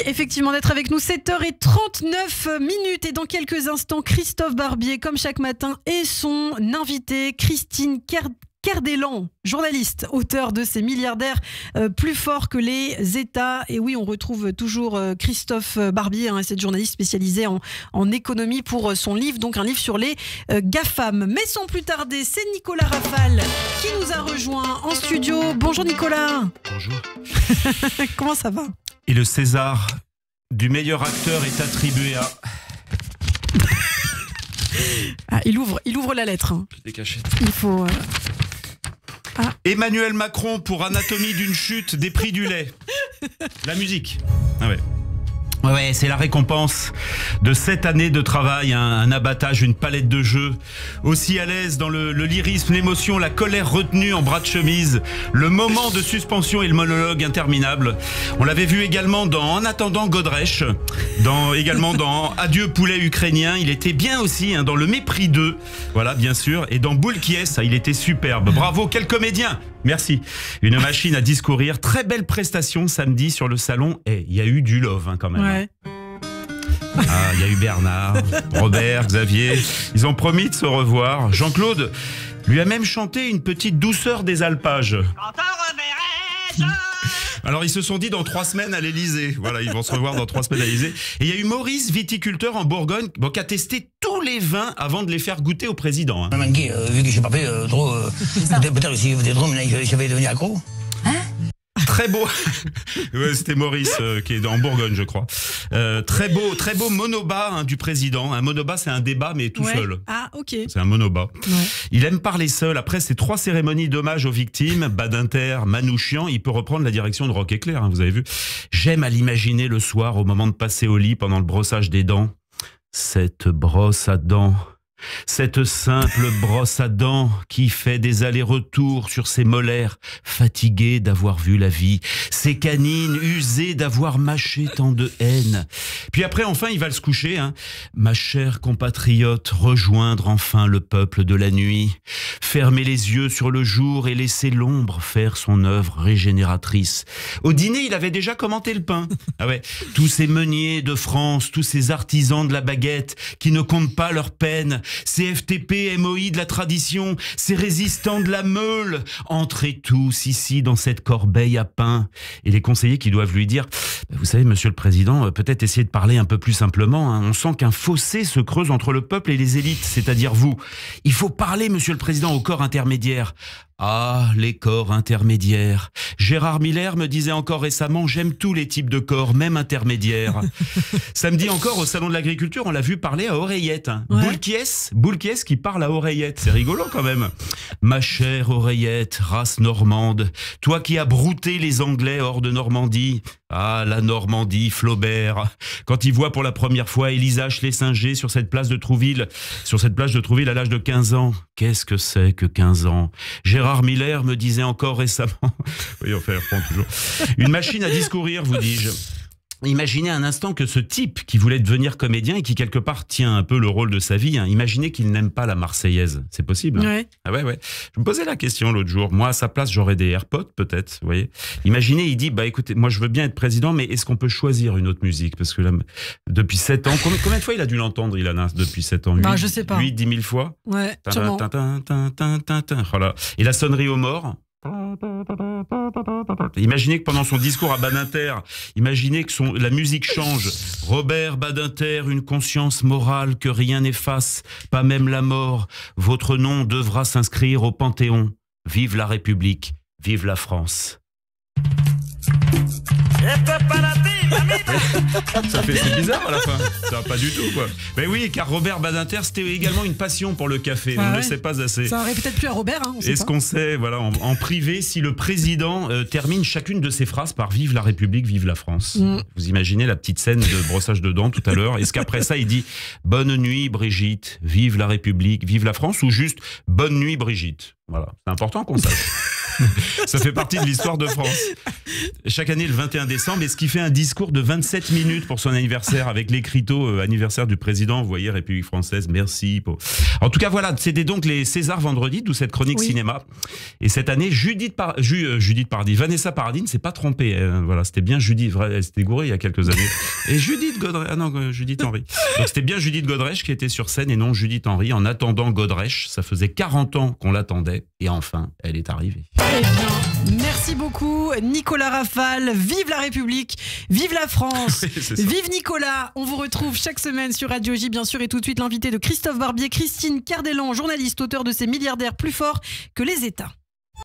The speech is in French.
effectivement d'être avec nous. 7h39 minutes et dans quelques instants, Christophe Barbier, comme chaque matin, et son invité, Christine Kerdelan, journaliste, auteur de ces milliardaires plus forts que les États. Et oui, on retrouve toujours Christophe Barbier, cette journaliste spécialisée en économie pour son livre, donc un livre sur les GAFAM. Mais sans plus tarder, c'est Nicolas Rafale qui nous a rejoint en studio. Bonjour Nicolas. Bonjour. Comment ça va? Et le César du meilleur acteur est attribué à... il ouvre la lettre. Des cachettes. Il faut... Emmanuel Macron pour Anatomie d'une chute des prix du lait. La musique. Ah ouais. Ouais, c'est la récompense de 7 années de travail, un abattage, une palette de jeux, aussi à l'aise dans le lyrisme, l'émotion, la colère retenue en bras de chemise, le moment de suspension et le monologue interminable. On l'avait vu également dans En attendant Godrèche, également dans Adieu poulet ukrainien, il était bien aussi dans Le Mépris 2, voilà bien sûr, et dans Boule qui est, il était superbe. Bravo, quel comédien! Merci. Une machine à discourir. Très belle prestation samedi sur le salon. Et il y a eu du love quand même. Ouais. Il y a eu Bernard, Robert, Xavier. Ils ont promis de se revoir. Jean-Claude lui a même chanté une petite douceur des alpages. Alors ils se sont dit dans 3 semaines à l'Elysée. Voilà, ils vont se revoir dans 3 semaines à l'Elysée. Et il y a eu Maurice, viticulteur en Bourgogne, qui a testé tous les vins avant de les faire goûter au président. Manqué, vu que j'ai pas fait trop, peut-être que si vous êtes trop, j'avais devenu accro. Très beau, ouais, c'était Maurice qui est en Bourgogne je crois. Très beau monoba du président. Un monoba c'est un débat mais tout seul. Ah ok. C'est un monoba. Ouais. Il aime parler seul. Après ces 3 cérémonies d'hommage aux victimes, Badinter, Manouchian, il peut reprendre la direction de Roch Éclair, vous avez vu. J'aime à l'imaginer le soir au moment de passer au lit pendant le brossage des dents. Cette brosse à dents. Cette simple brosse à dents qui fait des allers-retours sur ses molaires, fatiguées d'avoir vu la vie, ses canines usées d'avoir mâché tant de haine. Puis après, enfin, il va se coucher. Ma chère compatriote, rejoindre enfin le peuple de la nuit, fermer les yeux sur le jour et laisser l'ombre faire son œuvre régénératrice. Au dîner, il avait déjà commenté le pain. Ah ouais, tous ces meuniers de France, tous ces artisans de la baguette qui ne comptent pas leur peine, ces FTP, MOI de la tradition, ces résistants de la meule, entrez tous ici dans cette corbeille à pain. Et les conseillers qui doivent lui dire, vous savez, monsieur le président, peut-être essayer de parler un peu plus simplement. On sent qu'un fossé se creuse entre le peuple et les élites, c'est-à-dire vous. Il faut parler, monsieur le président, au corps intermédiaire. Ah, les corps intermédiaires. Gérard Miller me disait encore récemment, j'aime tous les types de corps, même intermédiaires. Samedi encore, au salon de l'agriculture, on l'a vu parler à oreillette. Boulquiès qui parle à oreillette. C'est rigolo quand même. Ma chère oreillette, race normande, toi qui as brouté les Anglais hors de Normandie. Ah, la Normandie, Flaubert. Quand il voit pour la première fois Élisa Schlesinger sur cette plage de Trouville à l'âge de 15 ans. Qu'est-ce que c'est que 15 ans? Gérard Miller me disait encore récemment... Oui, enfin, il reprend toujours. Une machine à discourir, vous dis-je. Imaginez un instant que ce type qui voulait devenir comédien et qui quelque part tient un peu le rôle de sa vie, imaginez qu'il n'aime pas la Marseillaise. C'est possible. Ouais. Ah ouais. Je me posais la question l'autre jour. Moi, à sa place, j'aurais des AirPods peut-être. Vous voyez. Imaginez, il dit, écoutez, moi je veux bien être président, mais est-ce qu'on peut choisir une autre musique? Parce que là, depuis 7 ans, combien de fois il a dû l'entendre, Ilana, depuis 7 ans? Je sais pas. 10 000 fois. Ouais, sûrement. Voilà. Et la sonnerie aux morts. Imaginez que pendant son discours à Badinter, imaginez que la musique change. Robert Badinter, une conscience morale que rien n'efface, pas même la mort. Votre nom devra s'inscrire au Panthéon. Vive la République, vive la France. C'est bizarre à la fin. Ça va pas du tout quoi. Mais oui, car Robert Badinter, c'était également une passion pour le café. On ne le sait pas assez. Ça aurait peut-être plu à Robert. Est-ce qu'on sait, voilà, en privé, si le président termine chacune de ses phrases par Vive la République, vive la France. Vous imaginez la petite scène de brossage de dents tout à l'heure. Est-ce qu'après ça, il dit Bonne nuit Brigitte, vive la République, vive la France, ou juste Bonne nuit Brigitte? Voilà, c'est important qu'on sache. Ça fait partie de l'histoire de France. Chaque année, le 21 décembre, et ce qui fait un discours de 27 minutes pour son anniversaire, avec l'écriteau anniversaire du président. Vous voyez, République française, merci. En tout cas, voilà, c'était donc les Césars vendredi, d'où cette chronique cinéma. Et cette année, Vanessa Paradis ne s'est pas trompée. Voilà, c'était bien Judith, elle s'était gourée il y a quelques années. Et Judith Godrèche, Judith Henry. Donc c'était bien Judith Godrèche qui était sur scène et non Judith Henry. En attendant Godrèche, ça faisait 40 ans qu'on l'attendait et enfin, elle est arrivée. Eh bien, merci beaucoup Nicolas Rafale. Vive la République, vive la France, vive Nicolas. On vous retrouve chaque semaine sur Radio J, bien sûr, et tout de suite l'invité de Christophe Barbier, Christine Cardellan, journaliste, auteur de ces milliardaires plus forts que les États.